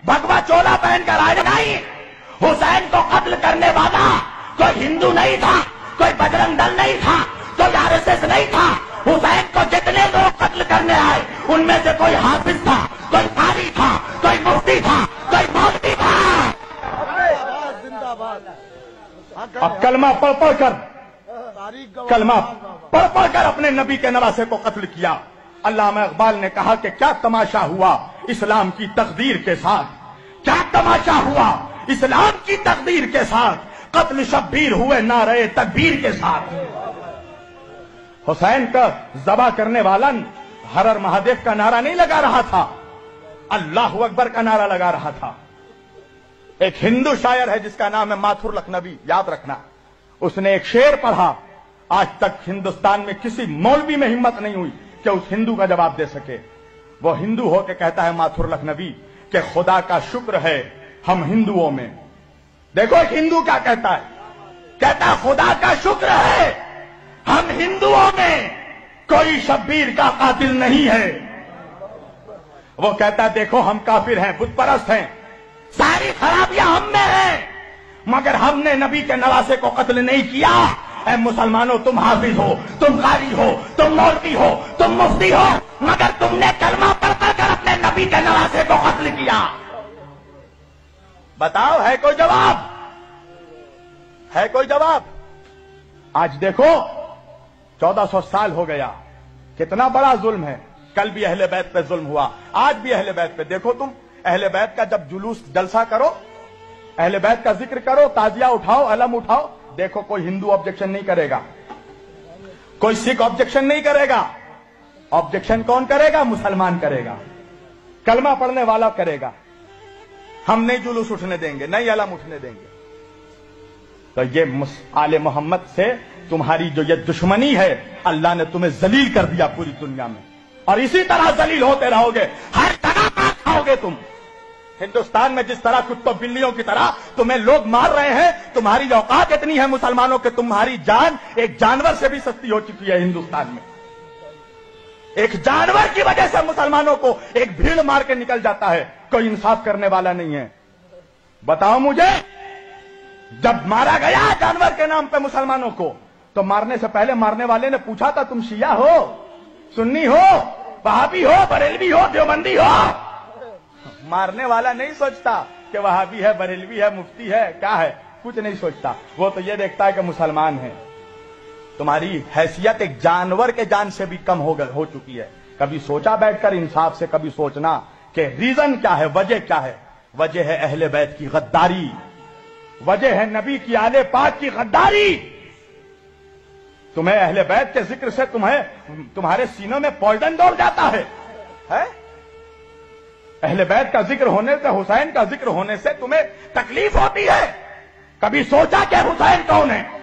भगवा चोला पहनकर आए नहीं। हुसैन को कत्ल करने वाला कोई हिंदू नहीं था, कोई बजरंग दल नहीं था, कोई आरएसएस नहीं था। हुसैन को जितने लोग कत्ल करने आए उनमें से कोई हाफिज था, कोई कारी था, कोई मुफ्ती था, कोई मौलवी था। अब कलमा पढ़ पढ़ कर अपने नबी के नवासे को कत्ल किया। अल्लामा इकबाल ने कहा कि क्या तमाशा हुआ इस्लाम की तकदीर के साथ, क्या तमाशा हुआ इस्लाम की तकदीर के साथ, कत्ल शब्बीर हुए नारे तकबीर के साथ। हुसैन का ज़बा करने वाला हर हर महादेव का नारा नहीं लगा रहा था, अल्लाह अकबर का नारा लगा रहा था। एक हिंदू शायर है जिसका नाम है माथुर लखनवी, याद रखना। उसने एक शेर पढ़ा, आज तक हिंदुस्तान में किसी मौलवी में हिम्मत नहीं हुई कि उस हिंदू का जवाब दे सके। वो हिंदू होकर कहता है माथुर लखनवी कि खुदा का शुक्र है हम हिंदुओं में। देखो एक हिंदू क्या कहता है, कहता है खुदा का शुक्र है हम हिंदुओं में कोई शब्बीर का कातिल नहीं है। वो कहता है देखो हम काफिर हैं, बुत परस्त हैं, सारी खराबियां हम में हैं, मगर हमने नबी के नवासे को कत्ल नहीं किया। ऐ मुसलमानों, तुम हाफिज हो, तुम कारी हो, तुम मौलवी हो, तुम मुफ्ती हो, मगर तुमने कलमा पढ़ कर अपने नबी के नवासे को कत्ल किया। बताओ है कोई जवाब? है कोई जवाब? आज देखो 1400 साल हो गया, कितना बड़ा जुल्म है। कल भी अहले बैत पे जुल्म हुआ, आज भी अहले बैत पे। देखो तुम अहले बैत का जब जुलूस जलसा करो, अहले बैत का जिक्र करो, ताजिया उठाओ, अलम उठाओ, देखो कोई हिंदू ऑब्जेक्शन नहीं करेगा, कोई सिख ऑब्जेक्शन नहीं करेगा। ऑब्जेक्शन कौन करेगा? मुसलमान करेगा, कलमा पढ़ने वाला करेगा। हम नहीं जुलूस उठने देंगे, नहीं अलम उठने देंगे। तो ये आले मोहम्मद से तुम्हारी जो ये दुश्मनी है, अल्लाह ने तुम्हें जलील कर दिया पूरी दुनिया में, और इसी तरह जलील होते रहोगे, हर जगह मार खाओगे तुम। हिंदुस्तान में जिस तरह कुत्तों बिल्लियों की तरह तुम्हें लोग मार रहे हैं, तुम्हारी औकात इतनी है मुसलमानों के, तुम्हारी जान एक जानवर से भी सस्ती हो चुकी है हिंदुस्तान में। एक जानवर की वजह से मुसलमानों को एक भीड़ मार के निकल जाता है, कोई इंसाफ करने वाला नहीं है। बताओ मुझे, जब मारा गया जानवर के नाम पे मुसलमानों को, तो मारने से पहले मारने वाले ने पूछा था तुम शिया हो, सुन्नी हो, वहाबी हो, बरेलवी हो, देवबंदी हो? मारने वाला नहीं सोचता कि वहाबी है, बरेलवी है, मुफ्ती है, क्या है, कुछ नहीं सोचता। वो तो ये देखता है कि मुसलमान है। तुम्हारी हैसियत एक जानवर के जान से भी कम हो चुकी है। कभी सोचा बैठकर इंसाफ से, कभी सोचना कि रीजन क्या है, वजह क्या है? वजह है अहले बैत की गद्दारी, वजह है नबी की आले पाक की गद्दारी। तुम्हें अहले बैत के जिक्र से तुम्हारे सीनों में पॉइजन दौड़ जाता है? अहले बैत का जिक्र होने से, हुसैन का जिक्र होने से तुम्हें तकलीफ होती है? कभी सोचा कि हुसैन कौन है?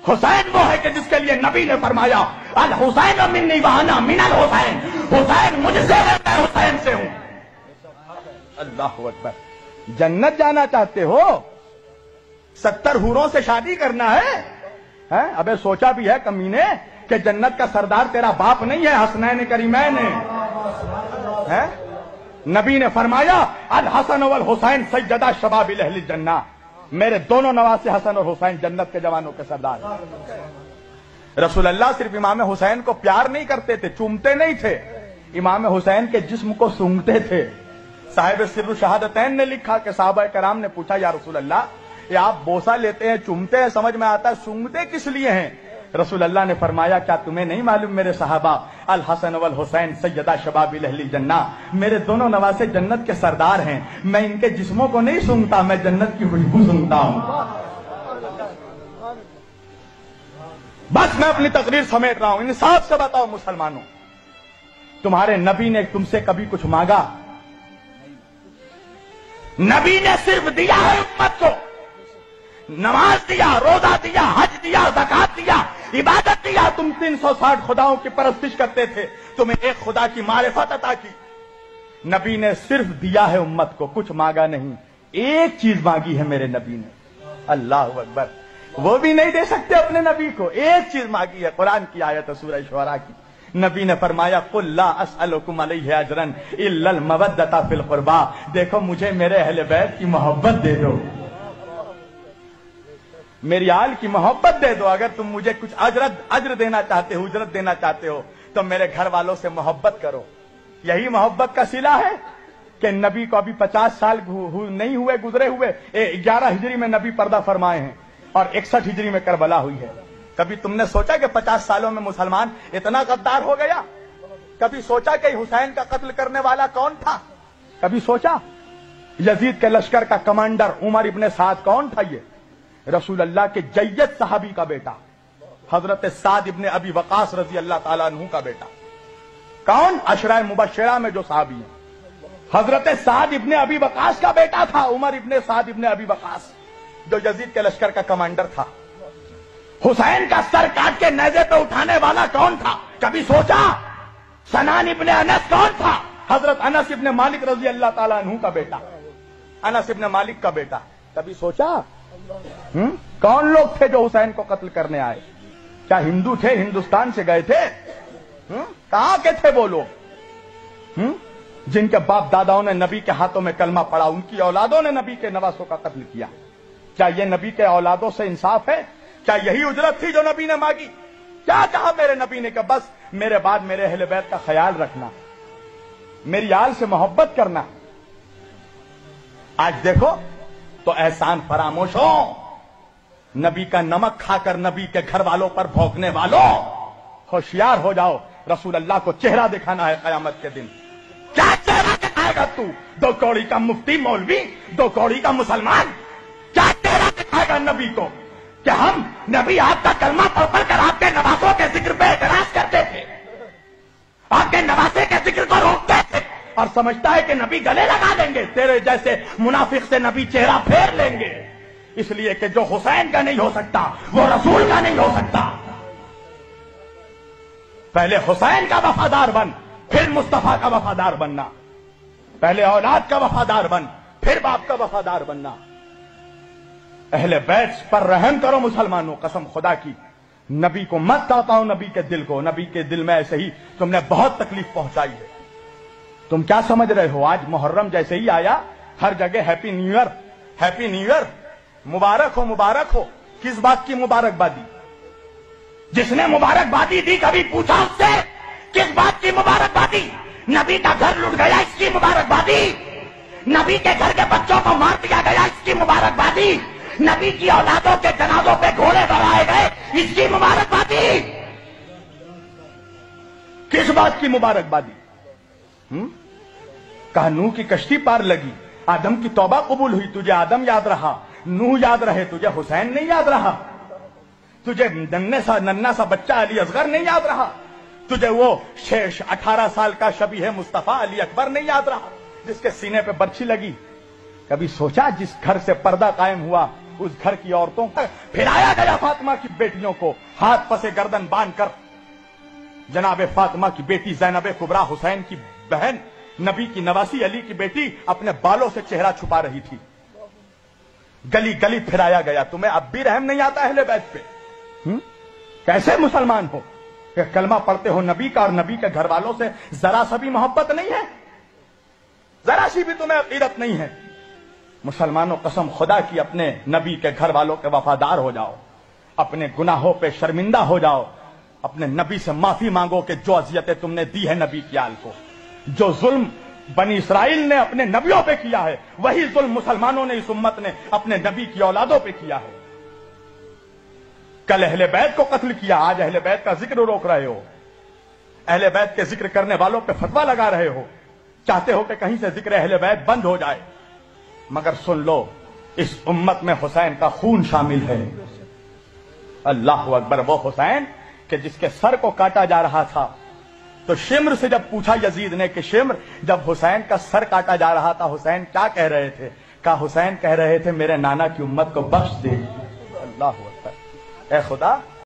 हुसैन वो है कि जिसके लिए नबी ने फरमाया अल हुसैन मिन्नी व अना मिनल हुसैन, हुसैन मुझसे है, मैं हुसैन से हूं। अल्लाहु अकबर। जन्नत जाना चाहते हो? 70 हूरों से शादी करना है? अबे सोचा भी है कमीने कि जन्नत का सरदार तेरा बाप नहीं है, हसनैन करीमैन है? नबी ने फरमाया अल हसन वल हुसैन सैयदा शबाबिल अहलिल जन्नह, मेरे दोनों नवासे हसन और हुसैन जन्नत के जवानों के सरदार। रसूल अल्लाह सिर्फ इमाम हुसैन को प्यार नहीं करते थे, चूमते नहीं थे, इमाम हुसैन के जिस्म को सूंघते थे। साहिब सिर्र शहादतैन ने लिखा कि सहाबा कराम ने पूछा या रसूल अल्लाह, ये आप बोसा लेते हैं, चूमते हैं, समझ में आता है, सूंघते किस लिए हैं? रसूल अल्लाह ने फरमाया क्या तुम्हें नहीं मालूम मेरे सहाबा, अल हसन वल हुसैन सैयदा शबाबिल अहलिल जन्नह, मेरे दोनों नवासे जन्नत के सरदार हैं, मैं इनके जिस्मों को नहीं सूंघता, मैं जन्नत की खुशबू सूंघता हूं। बस मैं अपनी तकरीर समेट रहा हूं। इंसाफ से बताओ मुसलमानों, तुम्हारे नबी ने तुमसे कभी कुछ मांगा? नबी ने सिर्फ दिया है उम्मत को, नमाज दिया, रोजा दिया, हज दिया, ज़कात दिया, इबादत दिया। तुम 360 खुदाओं की परस्तिश करते थे, तुम्हें एक खुदा की मारिफत अता की। नबी ने सिर्फ दिया है उम्मत को, कुछ मांगा नहीं। एक चीज मांगी है मेरे नबी ने, अल्लाह अकबर, वो भी नहीं दे सकते अपने नबी को। एक चीज मांगी है, कुरान की आयत है सूरह शुअरा की, نبی نے فرمایا قل لا اسألکم علیہ اجرا الا المودۃ فی القربى، دیکھو مجھے میرے اہل بیت کی محبت دے دو، میری آل کی محبت دے دو، اگر تم مجھے کچھ اجر دینا چاہتے ہو، اجرت دینا چاہتے ہو تو میرے گھر والوں سے محبت کرو۔ یہی محبت کا صلہ ہے کہ نبی کو ابھی 50 سال نہیں ہوئے گزرے ہوئے، 11 ہجری میں نبی پردہ فرمائے ہیں اور 61 ہجری میں کربلا ہوئی ہے۔ کبھی تم نے سوچا کہ 50 سالوں میں مسلمان اتنا غدار ہو گیا؟ کبھی سوچا کہ حسین کا قتل کرنے والا کون تھا؟ کبھی سوچا؟ یزید کے لشکر کا کمانڈر عمر ابن سعد کون تھا؟ یہ رسول اللہ کے جید صحابی کا بیٹا، حضرت سعد ابن ابی وقاص رضی اللہ تعالیٰ عنہ کا بیٹا۔ کون؟ عشرہ مبشرہ میں جو صحابی ہیں، حضرت سعد ابن ابی وقاص کا بیٹا تھا عمر ابن سعد ابن ابی وقاص، جو یزید کے لشکر کا کمانڈر تھا۔ حسین کا سر کاٹ کے نیزے پہ اٹھانے والا کون تھا؟ کبھی سوچا؟ سنان ابن انس کون تھا؟ حضرت انس ابن مالک رضی اللہ تعالیٰ عنہ کا بیٹا، انس ابن مالک کا بیٹا۔ کبھی سوچا کون لوگ تھے جو حسین کو قتل کرنے آئے؟ کیا ہندو تھے؟ ہندوستان سے گئے تھے؟ کہاں کے تھے وہ لوگ جن کے باپ داداؤں نے نبی کے ہاتھوں میں کلمہ پڑھا، ان کی اولادوں نے نبی کے نواسوں کا قتل کیا؟ کیا یہ نبی کے اولادوں سے انصاف ہے؟ کیا یہی اجرت تھی جو نبی نے مانگی؟ کیا کہا میرے نبی نے کہ بس میرے بعد میرے اہل بیت کا خیال رکھنا، میری آل سے محبت کرنا؟ آج دیکھو تو احسان فراموش ہو، نبی کا نمک کھا کر نبی کے گھر والوں پر بھونکنے والوں، ہوشیار ہو جاؤ، رسول اللہ کو چہرہ دکھانا ہے قیامت کے دن۔ کیا چہرہ دکھائے گا تو؟ 2 کوڑی کا مفتی مولوی، 2 کوڑی کا مسلمان، کیا چہرہ دکھائے گا نبی کو کہ ہم نبی آپ کا کلمہ پڑھ کر آپ کے نواسوں کے ذکر پہ اعتراض کرتے تھے، آپ کے نواسے کے ذکر کو روکتے تھے، اور سمجھتا ہے کہ نبی گلے لگا دیں گے؟ تیرے جیسے منافق سے نبی چہرہ پھیر لیں گے، اس لیے کہ جو حسین کا نہیں ہو سکتا وہ رسول کا نہیں ہو سکتا۔ پہلے حسین کا وفادار بن، پھر مصطفیٰ کا وفادار بننا، پہلے اولاد کا وفادار بن، پھر باپ کا وفادار بننا۔ اہل بیت پر رحم کرو مسلمانوں، قسم خدا کی نبی کو مت تڑپاؤ، نبی کے دل کو، نبی کے دل میں ایسے ہی تم نے بہت تکلیف پہنچائی ہے۔ تم کیا سمجھ رہے ہو؟ آج محرم جیسے ہی آیا ہر جگہ happy new year, happy new year, مبارک ہو مبارک ہو۔ کس بات کی مبارکبادی؟ جس نے مبارکبادی دی کبھی پوچھا اس سے کس بات کی مبارکبادی؟ نبی کا گھر لٹ گیا اس کی مبارکبادی، نبی کے گھر کے بچوں کو مار دیا گیا اس کی مبارکبادی، نبی کی اولادوں کے جنازوں پہ گھوڑے بڑھائے گئے اس کی مبارکبادی۔ کس بات کی مبارکبادی؟ کہا نوح کی کشتی پار لگی، آدم کی توبہ قبول ہوئی، تجھے آدم یاد رہا، نوح یاد رہے، تجھے حسین نہیں یاد رہا، تجھے ننھا سا بچہ علی اصغر نہیں یاد رہا، تجھے وہ 18 سال کا شبیہ مصطفیٰ علی اکبر نہیں یاد رہا جس کے سینے پہ برچھی لگی؟ کبھی سوچا جس گھر سے پردہ قائم ہوا اس گھر کی عورتوں پر پھرایا گیا فاطمہ کی بیٹیوں کو ہاتھ پسے گردن باندھ کر؟ جناب فاطمہ کی بیٹی زینب کبریٰ، حسین کی بہن، نبی کی نواسی علی کی بیٹی، اپنے بالوں سے چہرہ چھپا رہی تھی، گلی گلی پھرایا گیا۔ تمہیں اب بھی رحم نہیں آتا اہل بیت پہ؟ کیسے مسلمان ہو کہ کلمہ پڑھتے ہو نبی کا اور نبی کے گھر والوں سے ذرا سا بھی محبت نہیں ہے، ذرا سی بھی تمہیں عقیدت نہیں ہے؟ مسلمانوں قسم خدا کی اپنے نبی کے گھر والوں کے وفادار ہو جاؤ، اپنے گناہوں پہ شرمندہ ہو جاؤ، اپنے نبی سے معافی مانگو کہ جو اذیتیں تم نے دی ہے نبی کی آل کو، جو ظلم بنی اسرائیل نے اپنے نبیوں پہ کیا ہے وہی ظلم مسلمانوں نے، اس امت نے اپنے نبی کی اولادوں پہ کیا ہے۔ کل اہل بیت کو قتل کیا، آج اہل بیت کا ذکر روک رہے ہو، اہل بیت کے ذکر کرنے والوں پہ فتویٰ لگا رہے ہو، چاہتے ہو کہ کہیں سے ذکر اہل بیت بند ہو جائے، مگر سن لو اس امت میں حسین کا خون شامل ہے۔ اللہ اکبر! وہ حسین کہ جس کے سر کو کاٹا جا رہا تھا تو شمر سے جب پوچھا یزید نے کہ شمر جب حسین کا سر کاٹا جا رہا تھا حسین کیا کہہ رہے تھے؟ کہا حسین کہہ رہے تھے میرے نانا کی امت کو بخش دے۔ اللہ اکبر! اے خدا